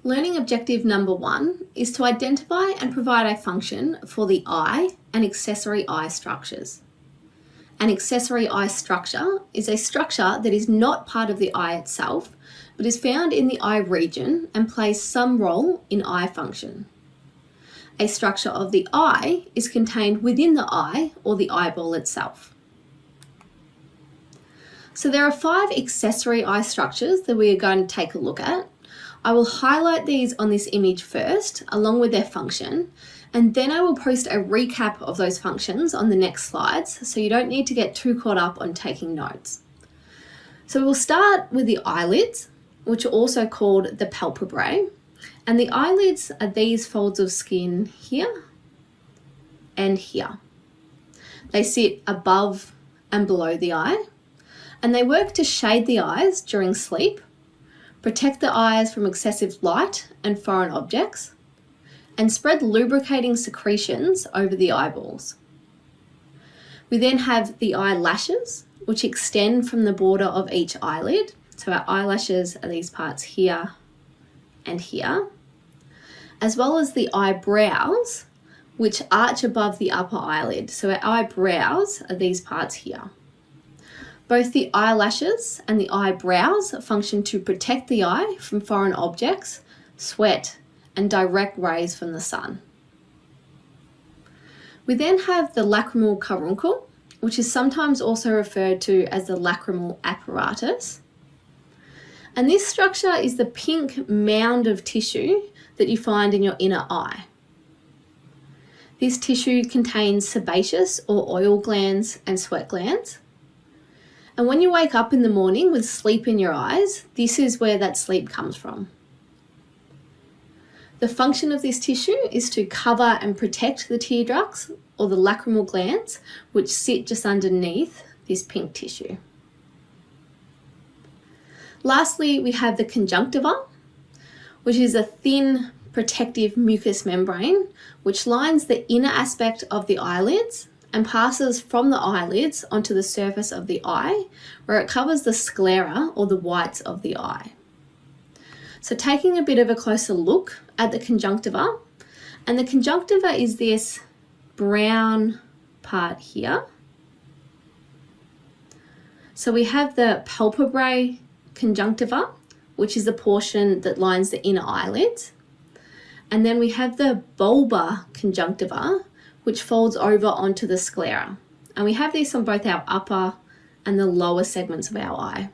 Learning objective number 1 is to identify and provide a function for the eye and accessory eye structures. An accessory eye structure is a structure that is not part of the eye itself, but is found in the eye region and plays some role in eye function. A structure of the eye is contained within the eye or the eyeball itself. So there are 5 accessory eye structures that we are going to take a look at. I will highlight these on this image first, along with their function, and then I will post a recap of those functions on the next slides, so you don't need to get too caught up on taking notes. So we'll start with the eyelids, which are also called the palpebrae, and the eyelids are these folds of skin here and here. They sit above and below the eye, and they work to shade the eyes during sleep, protect the eyes from excessive light and foreign objects, and spread lubricating secretions over the eyeballs. We then have the eyelashes, which extend from the border of each eyelid. So our eyelashes are these parts here and here, as well as the eyebrows, which arch above the upper eyelid. So our eyebrows are these parts here. Both the eyelashes and the eyebrows function to protect the eye from foreign objects, sweat, and direct rays from the sun. We then have the lacrimal carbuncle, which is sometimes also referred to as the lacrimal apparatus. And this structure is the pink mound of tissue that you find in your inner eye. This tissue contains sebaceous or oil glands and sweat glands. And when you wake up in the morning with sleep in your eyes, this is where that sleep comes from. The function of this tissue is to cover and protect the tear ducts or the lacrimal glands, which sit just underneath this pink tissue. Lastly, we have the conjunctiva, which is a thin protective mucous membrane which lines the inner aspect of the eyelids and passes from the eyelids onto the surface of the eye, where it covers the sclera or the whites of the eye. So taking a bit of a closer look at the conjunctiva, and the conjunctiva is this brown part here. So we have the palpebrae conjunctiva, which is the portion that lines the inner eyelids. And then we have the bulbar conjunctiva, which folds over onto the sclera. And we have this on both our upper and the lower segments of our eye.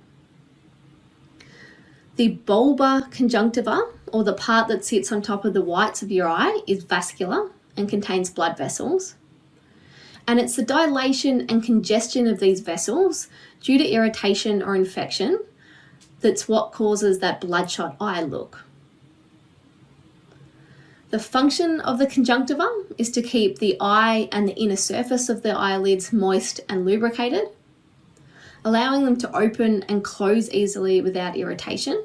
The bulbar conjunctiva, or the part that sits on top of the whites of your eye, is vascular and contains blood vessels. And it's the dilation and congestion of these vessels due to irritation or infection that's what causes that bloodshot eye look. The function of the conjunctiva is to keep the eye and the inner surface of the eyelids moist and lubricated, allowing them to open and close easily without irritation.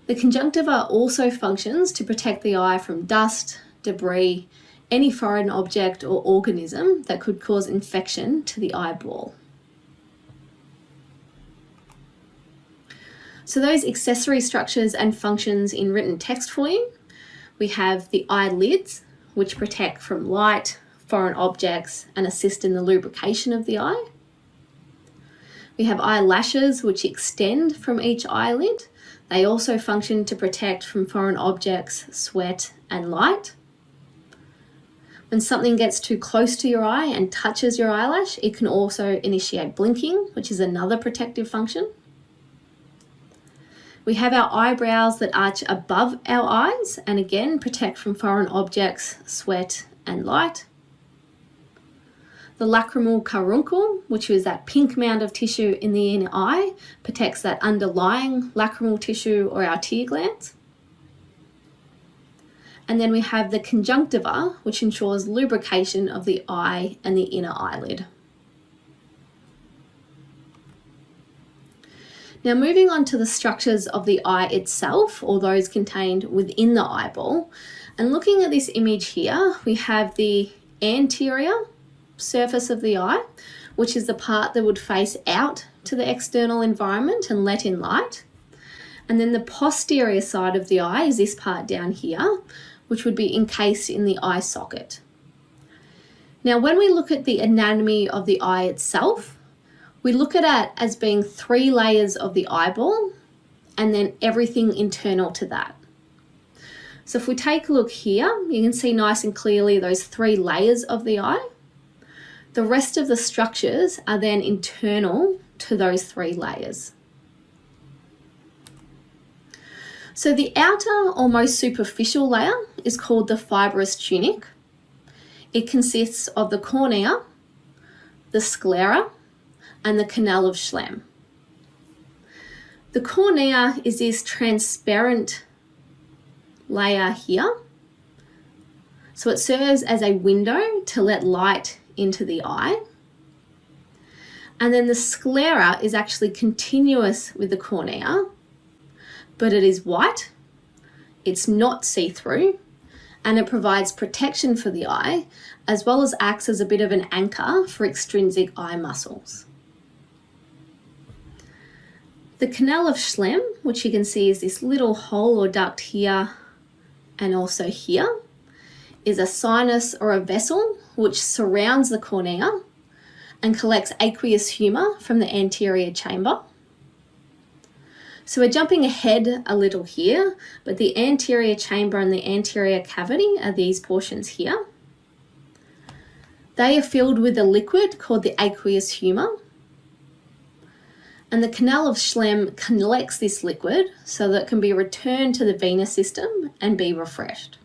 The conjunctiva also functions to protect the eye from dust, debris, any foreign object or organism that could cause infection to the eyeball. So those accessory structures and functions in written text for you, we have the eyelids, which protect from light, foreign objects, and assist in the lubrication of the eye. We have eyelashes, which extend from each eyelid. They also function to protect from foreign objects, sweat, and light. When something gets too close to your eye and touches your eyelash, it can also initiate blinking, which is another protective function. We have our eyebrows that arch above our eyes and again protect from foreign objects, sweat, and light. The lacrimal carbuncle, which is that pink mound of tissue in the inner eye, protects that underlying lacrimal tissue or our tear glands. And then we have the conjunctiva, which ensures lubrication of the eye and the inner eyelid. Now moving on to the structures of the eye itself, or those contained within the eyeball, and looking at this image here, we have the anterior surface of the eye, which is the part that would face out to the external environment and let in light. And then the posterior side of the eye is this part down here, which would be encased in the eye socket. Now, when we look at the anatomy of the eye itself, we look at it as being 3 layers of the eyeball and then everything internal to that. So if we take a look here, you can see nice and clearly those 3 layers of the eye. The rest of the structures are then internal to those 3 layers. So the outer or most superficial layer is called the fibrous tunic. It consists of the cornea, the sclera, and the canal of Schlemm. The cornea is this transparent layer here. So it serves as a window to let light into the eye. And then the sclera is actually continuous with the cornea, but it is white, it's not see-through, and it provides protection for the eye, as well as acts as a bit of an anchor for extrinsic eye muscles. The canal of Schlemm, which you can see is this little hole or duct here and also here, is a sinus or a vessel which surrounds the cornea and collects aqueous humor from the anterior chamber. So we're jumping ahead a little here, but the anterior chamber and the anterior cavity are these portions here. They are filled with a liquid called the aqueous humor. And the canal of Schlemm collects this liquid so that it can be returned to the venous system and be refreshed.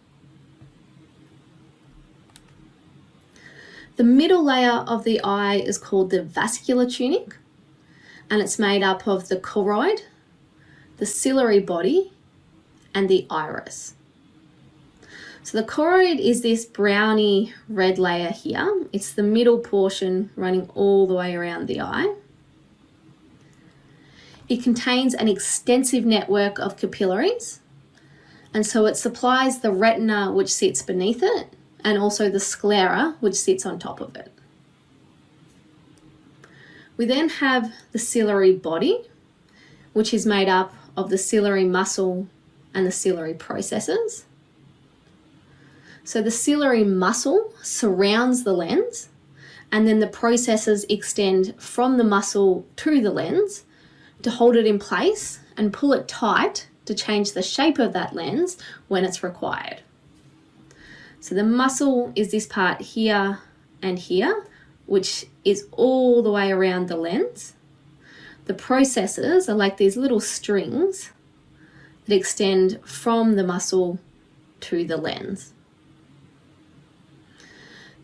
The middle layer of the eye is called the vascular tunic, and it's made up of the choroid, the ciliary body, and the iris. So the choroid is this browny red layer here. It's the middle portion running all the way around the eye. It contains an extensive network of capillaries, and so it supplies the retina, which sits beneath it, and also the sclera, which sits on top of it. We then have the ciliary body, which is made up of the ciliary muscle and the ciliary processes. So the ciliary muscle surrounds the lens, and then the processes extend from the muscle to the lens to hold it in place and pull it tight to change the shape of that lens when it's required. So the muscle is this part here and here, which is all the way around the lens. The processes are like these little strings that extend from the muscle to the lens.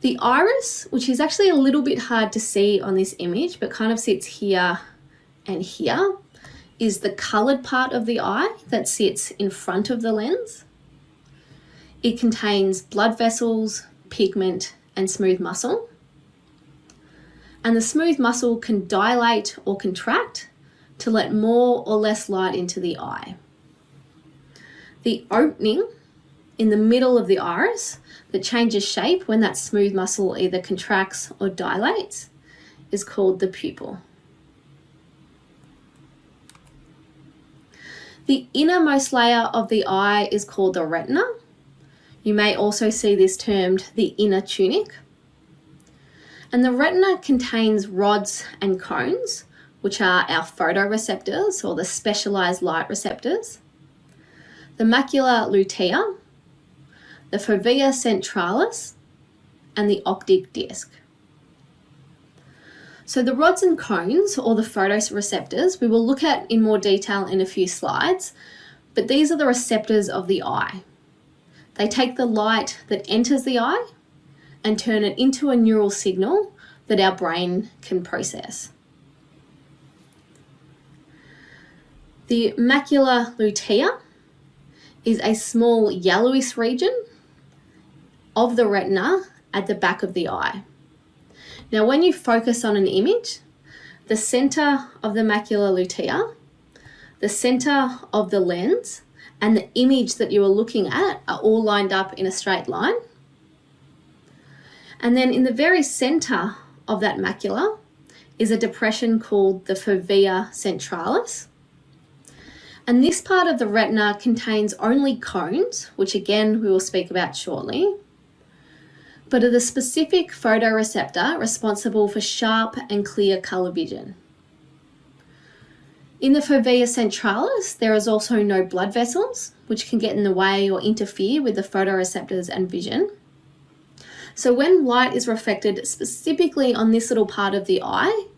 The iris, which is actually a little bit hard to see on this image, but kind of sits here and here, is the coloured part of the eye that sits in front of the lens. It contains blood vessels, pigment, and smooth muscle. And the smooth muscle can dilate or contract to let more or less light into the eye. The opening in the middle of the iris that changes shape when that smooth muscle either contracts or dilates is called the pupil. The innermost layer of the eye is called the retina. You may also see this termed the inner tunic. And the retina contains rods and cones, which are our photoreceptors or the specialized light receptors, the macula lutea, the fovea centralis, and the optic disc. So the rods and cones, or the photoreceptors, we will look at in more detail in a few slides, but these are the receptors of the eye. They take the light that enters the eye and turn it into a neural signal that our brain can process. The macula lutea is a small yellowish region of the retina at the back of the eye. Now, when you focus on an image, the center of the macula lutea, the center of the lens, and the image that you are looking at are all lined up in a straight line. And then in the very center of that macula is a depression called the fovea centralis. And this part of the retina contains only cones, which again we will speak about shortly, but are the specific photoreceptor responsible for sharp and clear colour vision. In the fovea centralis, there is also no blood vessels, which can get in the way or interfere with the photoreceptors and vision. So when light is reflected specifically on this little part of the eye,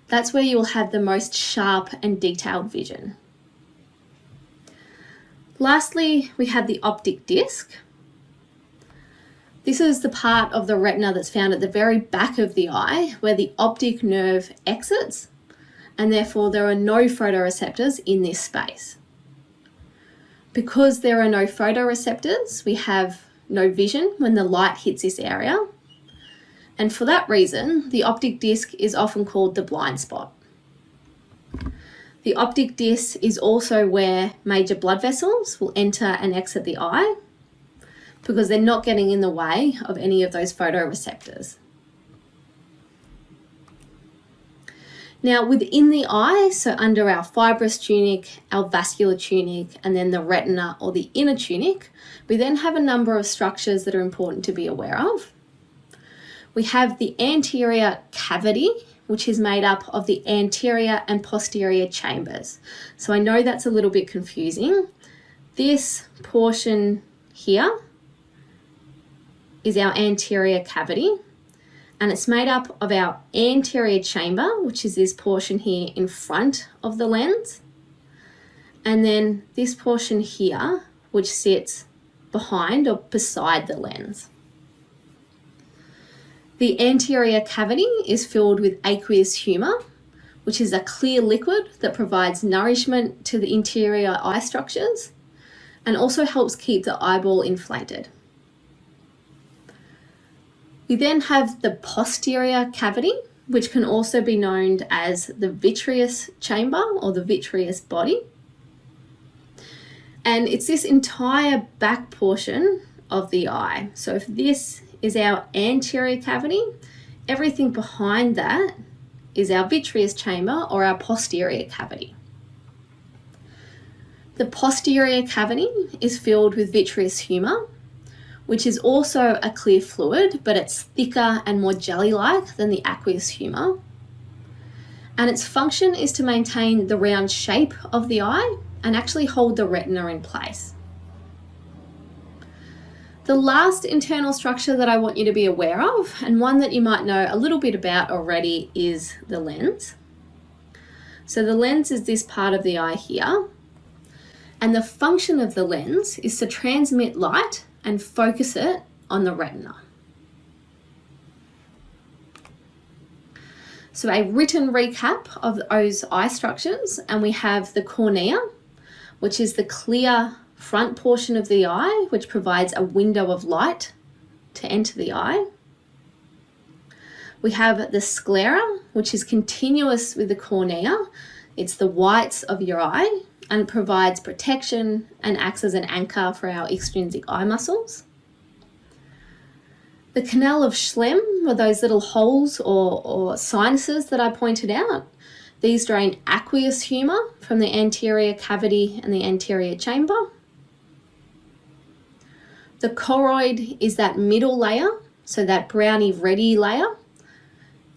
that's where you will have the most sharp and detailed vision. Lastly, we have the optic disc. This is the part of the retina that's found at the very back of the eye where the optic nerve exits, and therefore there are no photoreceptors in this space. Because there are no photoreceptors, we have no vision when the light hits this area, and for that reason, the optic disc is often called the blind spot. The optic disc is also where major blood vessels will enter and exit the eye because they're not getting in the way of any of those photoreceptors. Now within the eye, so under our fibrous tunic, our vascular tunic, and then the retina or the inner tunic, we then have a number of structures that are important to be aware of. We have the anterior cavity, which is made up of the anterior and posterior chambers. So I know that's a little bit confusing. This portion here is our anterior cavity, and it's made up of our anterior chamber, which is this portion here in front of the lens, and then this portion here, which sits behind or beside the lens. The anterior cavity is filled with aqueous humor, which is a clear liquid that provides nourishment to the interior eye structures and also helps keep the eyeball inflated. We then have the posterior cavity, which can also be known as the vitreous chamber or the vitreous body. And it's this entire back portion of the eye. So if this is our anterior cavity, everything behind that is our vitreous chamber or our posterior cavity. The posterior cavity is filled with vitreous humor, which is also a clear fluid, but it's thicker and more jelly-like than the aqueous humor. And its function is to maintain the round shape of the eye and actually hold the retina in place. The last internal structure that I want you to be aware of, and one that you might know a little bit about already, is the lens. So the lens is this part of the eye here, and the function of the lens is to transmit light and focus it on the retina. So a written recap of those eye structures, and we have the cornea, which is the clear front portion of the eye, which provides a window of light to enter the eye. We have the sclera, which is continuous with the cornea. It's the whites of your eye and provides protection and acts as an anchor for our extrinsic eye muscles. The canal of Schlemm were those little holes or sinuses that I pointed out. These drain aqueous humor from the anterior cavity and the anterior chamber. The choroid is that middle layer, so that browny reddy layer.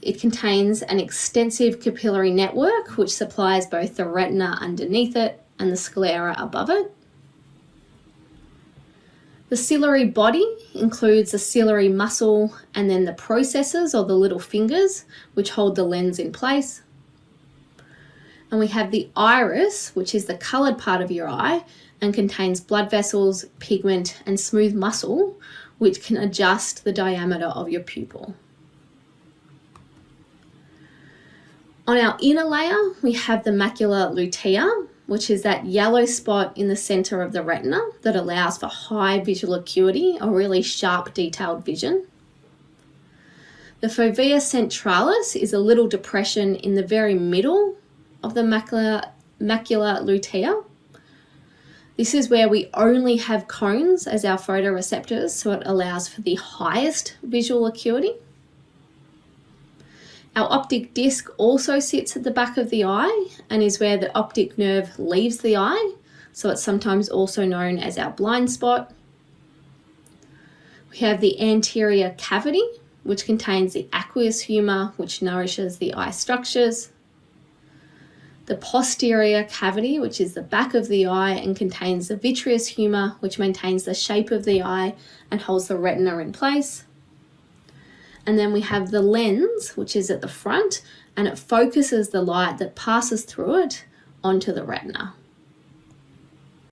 It contains an extensive capillary network which supplies both the retina underneath it and the sclera above it. The ciliary body includes the ciliary muscle and then the processes or the little fingers which hold the lens in place. And we have the iris, which is the coloured part of your eye and contains blood vessels, pigment, and smooth muscle, which can adjust the diameter of your pupil. On our inner layer, we have the macula lutea, which is that yellow spot in the center of the retina that allows for high visual acuity or really sharp, detailed vision. The fovea centralis is a little depression in the very middle of the macula lutea. This is where we only have cones as our photoreceptors, so it allows for the highest visual acuity. Our optic disc also sits at the back of the eye and is where the optic nerve leaves the eye so it's sometimes also known as our blind spot. We have the anterior cavity, which contains the aqueous humor, which nourishes the eye structures. The posterior cavity, which is the back of the eye and contains the vitreous humor, which maintains the shape of the eye and holds the retina in place. And then we have the lens, which is at the front, and it focuses the light that passes through it onto the retina.